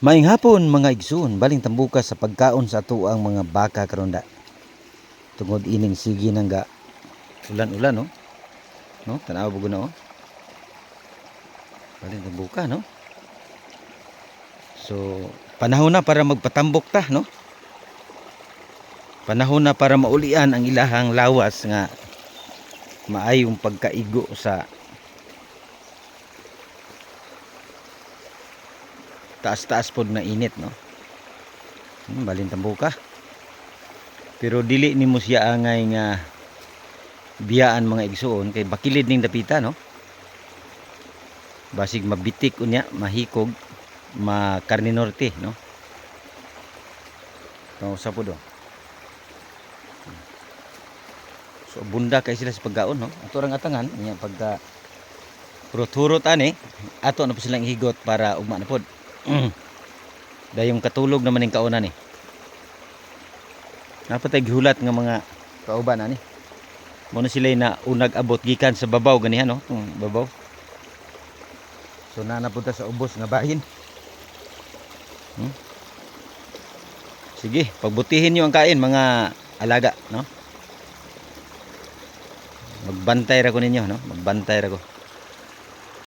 Maayong hapon mga igsoon, baling tambuka sa pagkaon sa ato ang mga baka karon da. Tungod ining sige nang ga ulan-ulan no. No, tanaw bugo na oh. Baling tambuka no. So, panahon na para magpatambok ta no. Panahon na para maulian ang ilahang lawas nga maayong pagkaigo sa taas-taas pod na init no. Balin tambuka. Pero dili nimo siya angay nga biyaan mga igsoon kay bakilid ning dapita no. Basig mabitik unya, mahikog, makarne norte no. Sa pod. So bunda kay sila sa pagkaon no. Ato rang atangan nya pagka hurot-hurot ani, ato na po silang higot para ugma na pod. Dayong katulog naman ning kauna ni. Napatay gihulat nga mga kauban ani. Mo na sila na unag abot gikan sa babaw ganihan no, babaw. So napunta sa ubos nga bahin. Sige, pagbutihin niyo ang kain mga alaga no. Magbantay ra ko ninyo no, magbantay ra ko.